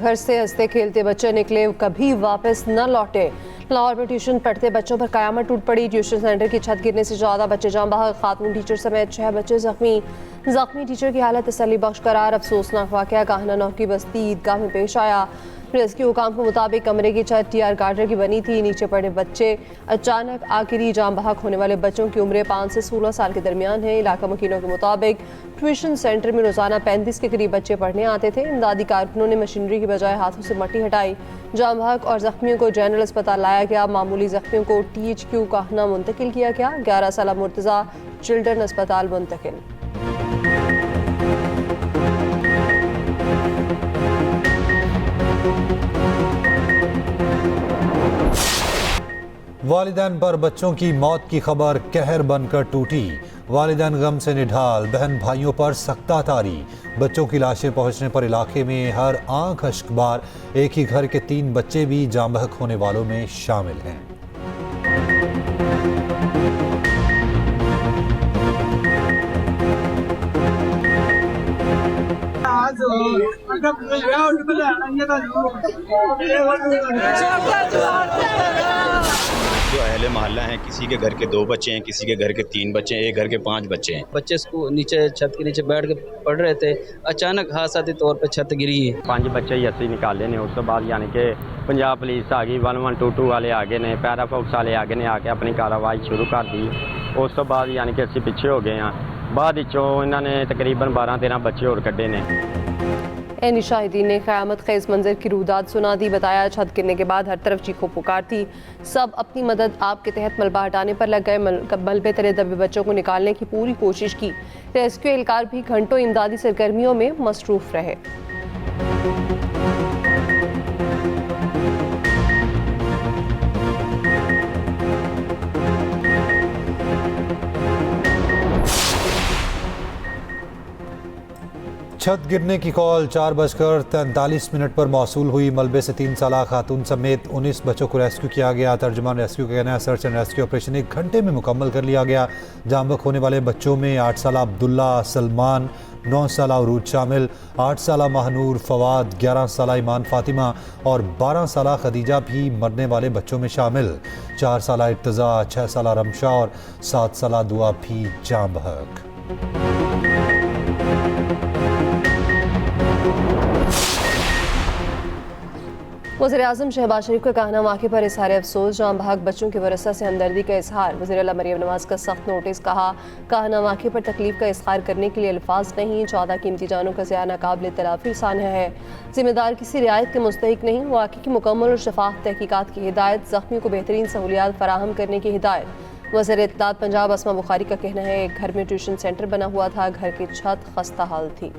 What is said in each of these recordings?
घर से हंसते खेलते बच्चे निकले, कभी वापस न लौटे। लाहौर में ट्यूशन पढ़ते बच्चों पर कयामत टूट पड़ी। ट्यूशन सेंटर की छत गिरने से 14 बच्चे जान बहक, खातून टीचर समेत 6 बच्चे जख्मी टीचर की हालत तसल्ली बख्श करार। अफसोसनाक वाकया काहना नौ की बस्ती ईदगाह में पेश आया। रेस्क्यू हुकाम के मुताबिक कमरे की छत टीआर गार्डर की बनी थी। नीचे पड़े बच्चे अचानक आखिरी जान बहक होने वाले बच्चों की उम्रें 5 से 16 साल के दरमियान है। इलाका मकीनों के मुताबिक ट्यूशन सेंटर में रोजाना 35 के करीब बच्चे पढ़ने आते थे। इमदादी कारकुनों ने मशीनरी की बजाय हाथों से मट्टी हटाई। जान बहक और जख्मियों को जनरल अस्पताल लाया गया। मामूली जख्मियों को THQ काहना मुंतकिल किया गया। 11 साल मुर्तजा चिल्ड्रन अस्पताल मुंतकिल। वालिदैन पर बच्चों की मौत की खबर कहर बनकर टूटी। वालिदैन गम से निढाल, बहन भाइयों पर सख्ता तारी। बच्चों की लाशें पहुंचने पर इलाके में हर आंख अश्कबार। एक ही घर के 3 बच्चे भी जान बहक होने वालों में शामिल हैं। जो अहले मोहल्ला हैं, किसी के घर के 2 बच्चे हैं, किसी के घर के 3 बच्चे हैं, एक घर के 5 बच्चे हैं। बच्चे स्कूल नीचे छत के नीचे बैठ के पढ़ रहे थे, अचानक हादसाती तौर पे छत गिरी। 5 बच्चे ही असली निकाले ने। उस तो बाद यानी कि पंजाब पुलिस आ गई, 1122 वाले आगे ने, पैरा फोक्स वाले आगे ने आके अपनी कार्रवाई शुरू कर दी। उस तो बाद यानी कि असं पिछे हो गए हैं। बाद इन्होंने तकरीबन 12-13 बच्चे और कड्ढे ने। एनी शाहिदीन ने क़यामत ख़ेज़ मंजर की रूदाद सुना दी। बताया छत गिरने के बाद हर तरफ चीखों पुकार थी। सब अपनी मदद आप के तहत मलबा हटाने पर लग गए। मलबे तले दबे बच्चों को निकालने की पूरी कोशिश की। रेस्क्यू एहलकार भी घंटों इमदादी सरगर्मियों में मसरूफ़ रहे। छत गिरने की कॉल 4:43 पर मौसूल हुई। मलबे से 3 साल खातून समेत 19 बच्चों को रेस्क्यू किया गया। तर्जुमान रेस्क्यू का कहना है सर्च एंड रेस्क्यू ऑपरेशन 1 घंटे में मुकम्मल कर लिया गया। जान बहक होने वाले बच्चों में 8 साल अब्दुल्ला सलमान, 9 साल उरूज शामिल, 8 साल महानूर फवाद, 11 साल ईमान फातिमा और 12 साल खदीजा भी मरने वाले बच्चों में शामिल। 4 साल इर्तज़ा, 6 साल रमशा और 7 साल दुआ भी जान बहक। वज़ीर-ए-आज़म शहबाज शरीफ का कहना वाक़े पर इज़हार अफसोस। जान बहक बच्चों के वरसा से हमदर्दी का इज़हार। वज़ीर आला मरियम नवाज़ का सख्त नोटिस। कहा कहना वाक़े पर तकलीफ का इज़हार करने के लिए अल्फाज नहीं। 14 कीमती जानों का ज़िया नाकाबिल तलाफ़ी सान्या है। ज़िम्मेदार किसी रियायत के मुस्तहिक नहीं। वाक़े की मुकम्मल और शफाफ तहकीकात की हिदायत। ज़ख्मियों को बेहतरीन सहूलियात फराहम करने की हिदायत। वज़ीर इत्तलात पंजाब अस्मा बुखारी का कहना है एक घर में ट्यूशन सेंटर बना हुआ था। घर की छत खस्ता हाल थी।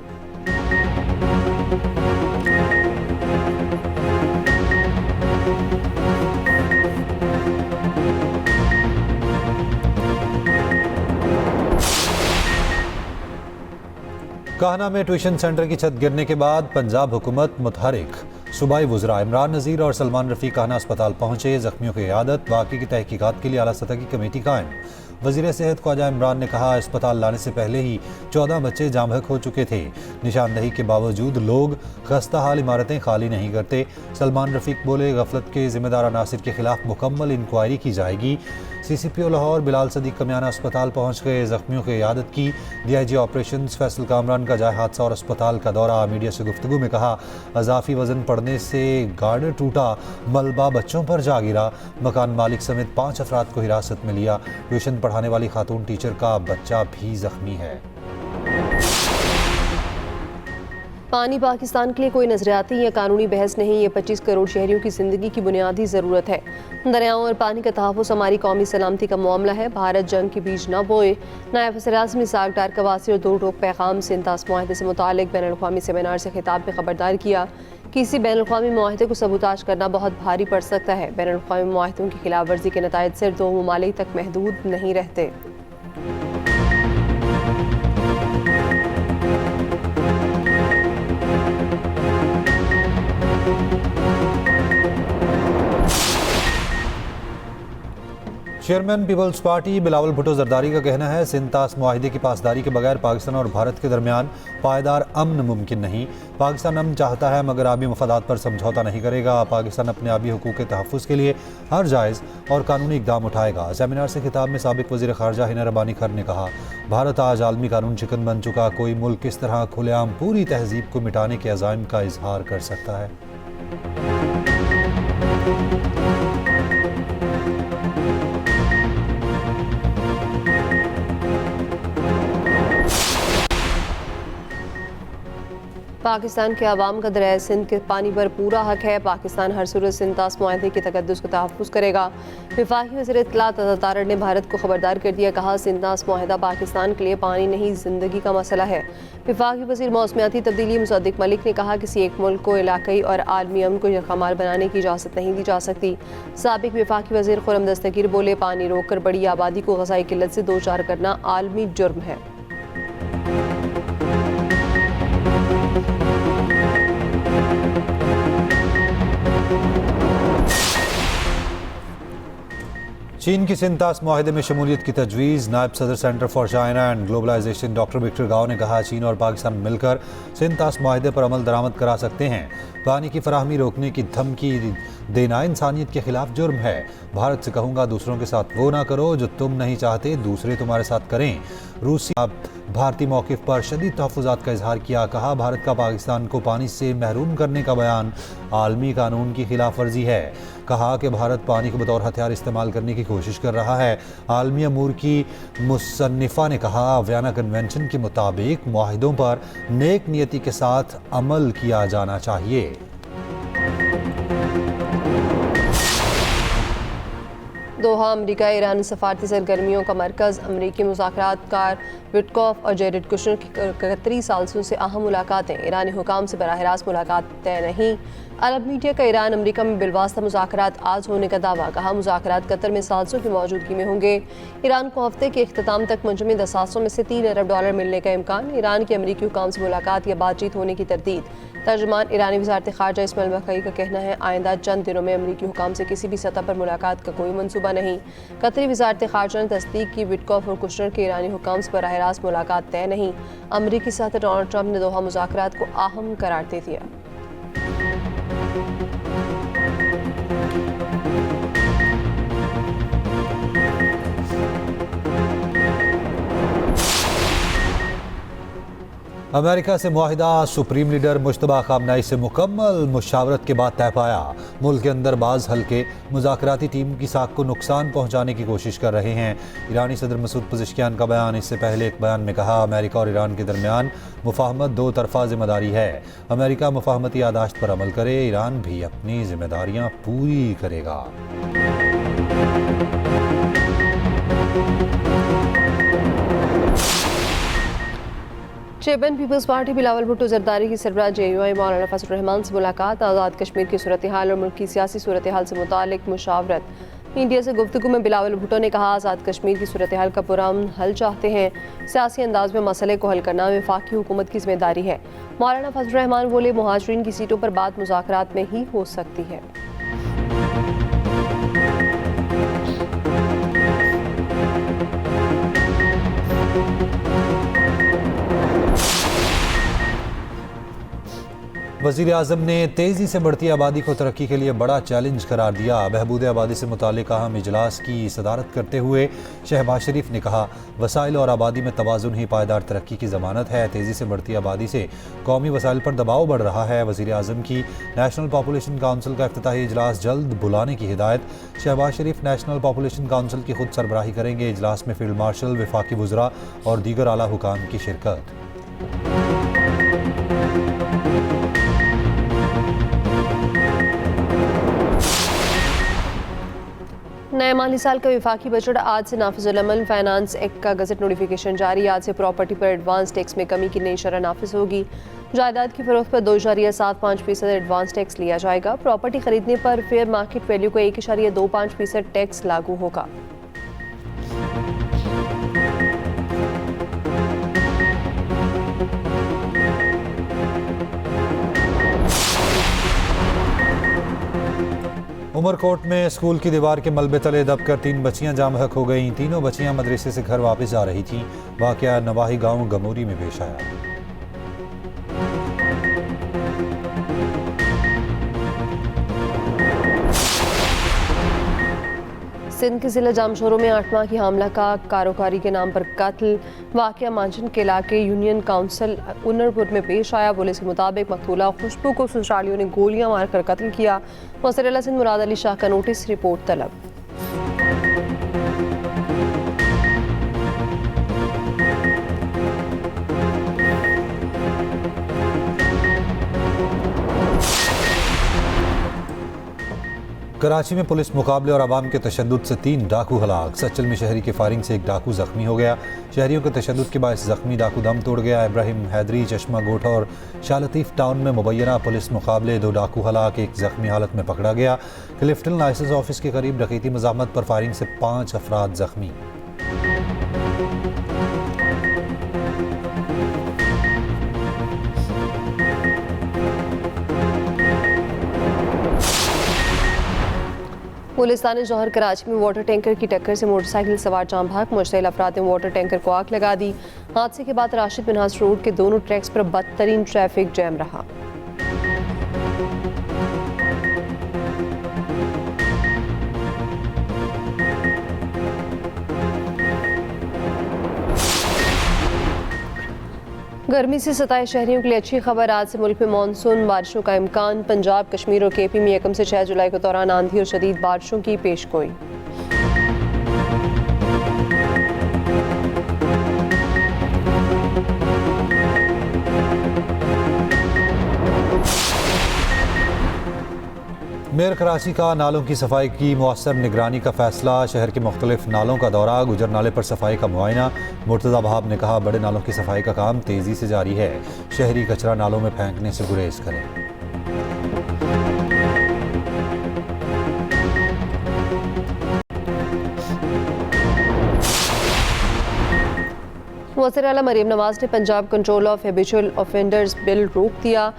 काहना में ट्यूशन सेंटर की छत गिरने के बाद पंजाब हुकूमत मुतहरिक। सूबाई वज़रा इमरान नज़ीर और सलमान रफ़ी काहना अस्पताल पहुंचे। जख्मियों की इयादत, वाक़े की तहकीकात के लिए आला सतह की कमेटी कायम। वज़ीर सेहत ख्वाजा इमरान ने कहा अस्पताल लाने से पहले ही 14 बच्चे जाम बहक हो चुके थे। निशानदही के बावजूद लोग खस्ता हाल इमारतें खाली नहीं करते। सलमान रफ़ीक बोले गफलत के ज़िम्मेदार अनासिर के खिलाफ मुकम्मल इंक्वायरी की जाएगी। CCPO लाहौर बिलाल सदीक कमियाना अस्पताल पहुँच गए, जख्मियों की इयादत की। DIG ऑपरेशन फैसल कामरान का जाए हादसा और अस्पताल का दौरा। मीडिया से गुफ्तगू में कहा अजाफी वजन पड़ने से गार्डर टूटा, मलबा बच्चों पर जा गिरा। मकान मालिक समेत 5 अफराद को हिरासत में लिया। ट्यूशन पढ़ाने वाली खातून टीचर का बच्चा भी जख्मी है। पानी पाकिस्तान के लिए कोई नजरियाती या कानूनी बहस नहीं। ये 25 करोड़ शहरियों की जिंदगी की बुनियादी ज़रूरत है। दरियाओं और पानी का तहफ़्फ़ुज़ हमारी कौमी सलामती का मामला है। भारत जंग के बीज न बोए। नायब वज़ीर-ए-आज़म इसहाक़ डार कवासी और 2 टोक पैगाम से इंतास मुआहदे से मुतालिक बैनुल-अक़वामी सेमिनार से खिताब में खबरदार किया। किसी बैनुल-अक़वामी मुआहदे को सबूताज करना बहुत भारी पड़ सकता है। बैनुल-अक़वामी मुआहदों की खिलाफ वर्जी के नताइज सिर्फ 2 ममालिक तक महदूद नहीं रहते। Chairman People's Party Bilawal Bhutto Zardari का कहना है सिंध ताश मुआहिदे की पासदारी के बगैर पाकिस्तान और भारत के दरमियान पायदार अमन मुमकिन नहीं। पाकिस्तान अमन चाहता है मगर आबी मफादात पर समझौता नहीं करेगा। पाकिस्तान अपने आबी हुकूक के तहफ़्फ़ुज़ के लिए हर जायज़ और कानूनी इक़दाम उठाएगा। सेमिनार से खिताब में साबिक़ वज़ीर ख़ारजा हिना रब्बानी खर ने कहा, भारत आज आलमी कानून चिकन बन चुका। कोई मुल्क किस तरह खुलेआम पूरी तहज़ीब को मिटाने के अज़ाइम का इजहार कर सकता है। पाकिस्तान के अवाम का दरिया सिंध के पानी पर पूरा हक है। पाकिस्तान हर सूरत सिंध ताश मुआहिदे के तकद्दुस का तहफ़्फ़ुज़ करेगा। वफ़ाक़ी वज़ीर इत्तलात अता तारड़ ने भारत को खबरदार कर दिया, कहा सिंध ताश मुआहिदा पाकिस्तान के लिए पानी नहीं ज़िंदगी का मसला है। वफ़ाक़ी वज़ीर मौसमियाती तब्दीली मुसद्दिक़ मलिक ने कहा, किसी एक मुल्क को इलाक़ाई और आलमी अमन को यकमार बनाने की इजाज़त नहीं दी जा सकती। साबिक़ वफ़ाक़ी वज़ीर खुर्रम दस्तगीर बोले, पानी रोक कर बड़ी आबादी को ग़ज़ाई किल्लत से दो चार करना आलमी जुर्म है। चीन की सिंध ताश मुआहिदे में शमूलियत की तजवीज़। नायब सदर Center for China and Globalization doctor Victor Gao ने कहा, चीन और पाकिस्तान मिलकर सिंध ताश मुआहिदे पर अमल दरामद करा सकते हैं। पानी की फराहमी रोकने की धमकी देना इंसानियत के खिलाफ जुर्म है। भारत से कहूँगा, दूसरों के साथ वो ना करो जो तुम नहीं चाहते दूसरे तुम्हारे साथ करें। रूसी भारतीय मौक़िफ़ पर शदीद तहफ़्फ़ुज़ात का इजहार किया। कहा, भारत का पाकिस्तान को पानी से महरूम करने का बयान आलमी कानून की खिलाफ वर्जी है। कहा कि भारत पानी को बतौर हथियार इस्तेमाल करने की कोशिश कर रहा है। आलमी अमूर की मुसन्निफ़ा ने कहा, वियना कन्वेंशन के मुताबिक मुआहिदों पर नेक नियति के साथ अमल किया जाना चाहिए। दोहा अमरीका ईरान सफारती सरगर्मियों का मरकज़। अमरीकी मुज़ाकरातकार विटकॉफ और जेरेड कुशनर की 31 साल से अहम मुलाकातें। ईरानी हुकाम से बराह रास्त मुलाकात तय नहीं। अरब मीडिया का ईरान अमरीका में बिलवास्ता मुज़ाकरात आज होने का दावा। कहा, मुज़ाकरात कतर में साल्सों की मौजूदगी में होंगे। ईरान को हफ्ते के इख्तिताम तक मुंजमद असासों में से $3 अरब मिलने का इम्कान। ईरान की अमरीकी हुकाम से मुलाकात या बातचीत होने की तरदीद। तर्जुमान ईरानी वज़ारत ख़ारजा इस्माइल बक़ई का कहना है, आइंदा चंद दिनों में अमरीकी हुकाम से किसी भी सतह पर मुलाकात का कोई मनसूबा नहीं। कतरी वज़ारत ख़ारजा ने तस्दीक की, विटकॉफ और कुशनर के ईरानी हुकाम से बराह रास्त मुलाकात तय नहीं। अमरीकी सदर डोनाल्ड ट्रंप ने दोहा मुज़ाकरात को अहम करार दे दिया। अमेरिका से मुआहिदा सुप्रीम लीडर मुश्तबा खामनाई से मुकम्मल मुशावरत के बाद तय पाया। मुल्क के अंदर बाज़ हल्के मुज़ाकराती टीम की साख को नुकसान पहुँचाने की कोशिश कर रहे हैं। ईरानी सदर मसूद पज़ेश्कियान का बयान। इससे पहले एक बयान में कहा, अमेरिका और ईरान के दरमियान मुफाहमत दो तरफ़ा ज़िम्मेदारी है। अमेरिका मुफाहमती यादाश्त पर अमल करे, ईरान भी अपनी ज़िम्मेदारियाँ पूरी करेगा। Chairman People's Party Bilawal Bhutto Zardari की सरबराह JUI मौलाना फजल रहमान से मुलाकात। आज़ाद कश्मीर की सूरत हाल और मुल्क की सियासी सूरत हाल से मुतालिक मुशावरत। मीडिया से गुफ्तगू में बिलावल भुट्टो ने कहा, आज़ाद कश्मीर की सूरत हाल का पुरअमन हल चाहते हैं। सियासी अंदाज में मसले को हल करना वफाकी हुकूमत की जिम्मेदारी है। मौलाना फजल रहमान बोले, मुहाजिरीन की सीटों पर बात मुज़ाकरात में ही हो सकती है। वज़ीर आज़म ने तेज़ी से बढ़ती आबादी को तरक्की के लिए बड़ा चैलेंज करार दिया। बहबूद आबादी से मुताल्लिक़ अहम इजलास की सदारत करते हुए शहबाज शरीफ ने कहा, वसाइल और आबादी में तवाज़ुन ही पायदार तरक्की की ज़मानत है। तेज़ी से बढ़ती आबादी से कौमी वसाइल पर दबाव बढ़ रहा है। वज़ीर आज़म की नेशनल पॉपुलेशन काउंसिल का इफ्तिताही इजलास जल्द बुलाने की हिदायत। शहबाज शरीफ नेशनल पॉपुलेशन काउंसिल की खुद सरबराही करेंगे। इजलास में फील्ड मार्शल, वफाकी वज़रा और दीगर आला हुकाम की शिरकत। नए माली साल का वफाकी बजट आज से नाफिजुल अमल। फाइनेंस एक्ट का गजट नोटिफिकेशन जारी। आज से प्रॉपर्टी पर एडवांस टैक्स में कमी की नई शरह नाफिज होगी। जायदाद की फरोख्त पर 2.75% एडवांस टैक्स लिया जाएगा। प्रॉपर्टी खरीदने पर फेयर मार्केट वैल्यू को 1.25% टैक्स लागू होगा। उमरकोट में स्कूल की दीवार के मलबे तले दबकर 3 बच्चियां जाम बहक हो गईं। तीनों बच्चियां मदरसे से घर वापस जा रही थीं। वाकया नवाही गांव गमूरी में पेश आया। सिंध के जिला जामशोरों में 8 माह की हामला का कारोबारी के नाम पर कत्ल। वाकया मांझन के इलाके यूनियन काउंसिल उनरपुर में पेश आया। पुलिस के मुताबिक मकतूला खुशबू को ससुरालियों ने गोलियां मारकर कत्ल किया। वज़ीर सिंध मुराद अली शाह का नोटिस रिपोर्ट तलब। कराची में पुलिस मुकाबले और अवाम के तशद्दुद से 3 डाकू हलाक। सच्चल में शहरी की फायरिंग से एक डाकू जख्मी हो गया। शहरियों के तशद्दुद के बायस जख्मी डाकू दम तोड़ गया। इब्राहिम हैदरी चश्मा गोट और शाह लतीफ़ टाउन में मुबैना पुलिस मुकाबले 2 डाकू हलाक, एक जख्मी हालत में पकड़ा गया। क्लिफ्टन लाइसेंस ऑफिस के करीब डकैती मज़ाहमत पर फायरिंग से 5 अफराद जख्मी। पुलिस थाने जौहर कराची में वाटर टैंकर की टक्कर से मोटरसाइकिल सवार जाम भाग। मुश्तइल अफराद ने वाटर टैंकर को आग लगा दी। हादसे के बाद राशिद मिनहास रोड के दोनों ट्रैक्स पर बदतरीन ट्रैफिक जैम रहा। गर्मी से सताए शहरियों के लिए अच्छी खबर। आज से मुल्क में मानसून बारिशों का इम्कान। पंजाब, कश्मीर और KP में 1 से 6 जुलाई के दौरान आंधी और शदीद बारिशों की पेशगोई। मेयर कराची का नालों की सफाई की मौसर निगरानी का फैसला। शहर के मुख्तलिफ नालों का दौरा, गुजर नाले पर सफाई का मुआयना। मुर्तज़ा वहाब ने कहा, बड़े नालों की सफाई का काम तेज़ी से जारी है। शहरी कचरा नालों में फेंकने से गुरेज करें। वज़ीर आला मरीम नवाज ने Punjab control of habitual offenders bill रोक दिया।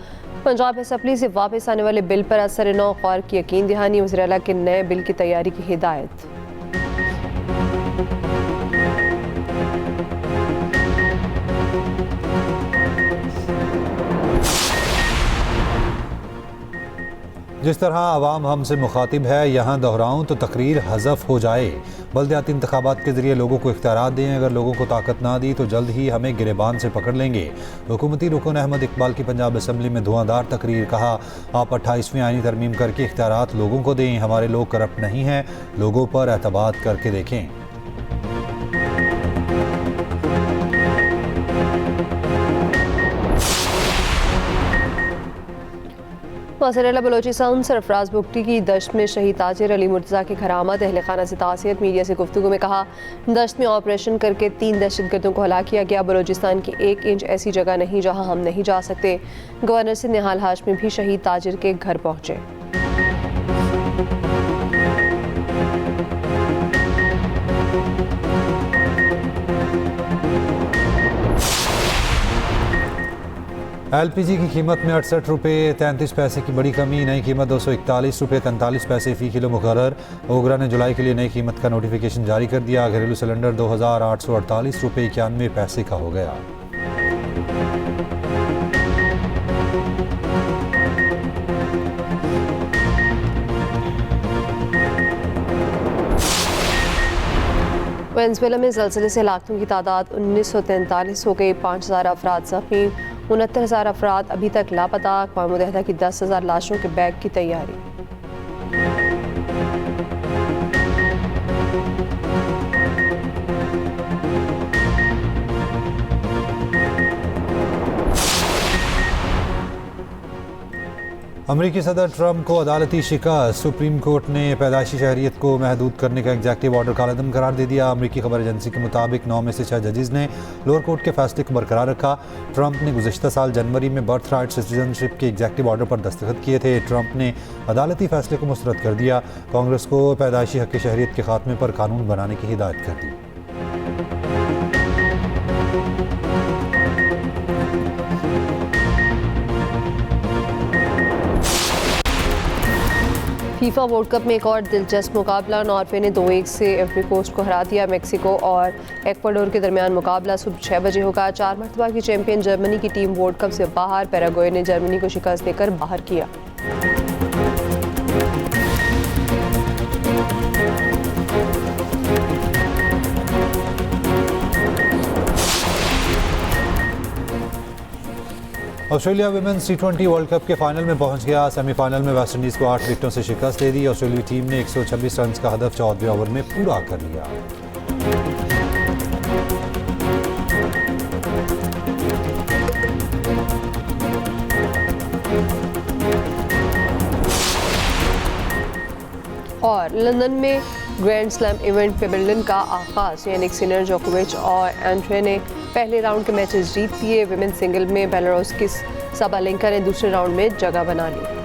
पंजाब असेंबली से वापस आने वाले बिल पर असर नौ गौर की यकीन दहानी। वज़ीर आला के नए बिल की तैयारी की हिदायत। जिस तरह आवाम हमसे मुखातिब है, यहाँ दोहराऊँ तो तकरीर हज़फ हो जाए। बल्दियाती इंतखाबात के ज़रिए लोगों को इख्तियारात दें। अगर लोगों को ताकत ना दी तो जल्द ही हमें गिरेबान से पकड़ लेंगे। हुकूमती रुकन अहमद इकबाल की पंजाब असम्बली में धुआंधार तकरीर। कहा, आप 28वीं आईनी तरमीम करके इख्तियारात लोगों को दें। हमारे लोग करप्ट नहीं हैं, लोगों पर एतबार करके देखें। वज़ीर बलोचिस्तान सरफराज बुगटी की दश्त में शहीद ताजिर अली मुर्तज़ा के घर आमद। अहल खाना से तासियत। मीडिया से गुफ्तगू में कहा, दश्त में ऑपरेशन करके 3 दहशतगर्दों को हलाक किया गया। बलोचिस्तान की 1 इंच ऐसी जगह नहीं जहां हम नहीं जा सकते। गवर्नर सिंध निहाल हाशमी भी शहीद ताजिर के घर पहुंचे। LPG की कीमत में 68 रुपये 33 पैसे की बड़ी कमी। नई कीमत 241 रुपये 43 पैसे फ़ी किलो मुकर्रर। ओगरा ने जुलाई के लिए नई कीमत का नोटिफिकेशन जारी कर दिया। घरेलू सिलेंडर 2848 रुपये 91 पैसे का हो गया। वेनेज़ुएला में ज़लज़ले से लाखों की तादाद 1943 हो गई। 5000 अफराद जख्मी, 69,000 अफराद अभी तक लापता। अक़वाम मुत्तहिदा की 10,000 लाशों के बैग की तैयारी। अमरीकी सदर ट्रंप को अदालती शिकस्त। सुप्रीम कोर्ट ने पैदाइशी शहरियत को महदूद करने का एग्जेक्टिव ऑर्डर कालअदम करार दे दिया। अमरीकी खबर एजेंसी के मुताबिक 9 में से 6 जजेस ने लोअर कोर्ट के फैसले को बरकरार रखा। ट्रंप ने गुज़िश्ता साल जनवरी में बर्थ राइट सिटीजनशिप के एग्जेक्टिव ऑर्डर पर दस्तखत किए थे। ट्रंप ने अदालती फैसले को मुस्तरद कर दिया। कांग्रेस को पैदाइशी हक़ शहरियत के खात्मे पर कानून बनाने की हिदायत कर दी। फीफा वर्ल्ड कप में एक और दिलचस्प मुकाबला। नॉर्वे ने 2-1 से एवरी कोस्ट को हरा दिया। मेक्सिको और एक्वाडोर के दरमियान मुकाबला सुबह 6 बजे होगा। 4 मरतबा की चैंपियन जर्मनी की टीम वर्ल्ड कप से बाहर। पैराग्वे ने जर्मनी को शिकस्त देकर बाहर किया। Australia women's T20 world cup के फाइनल में पहुंच गया। सेमीफाइनल में वेस्टइंडीज को 8 विकेटों से शिकस्त दे दी। ऑस्ट्रेलियाई टीम ने 126 रन का हदफ 14वें ओवर में पूरा कर लिया। और लंदन में ग्रैंड स्लैम इवेंट विंबलडन का आगाज। यानिक सिनर, जोकोविच और एंड्रे ने पहले राउंड के मैचेस जीत लिए। विमेन सिंगल में बेलारूस की साबालेंका ने दूसरे राउंड में जगह बना ली।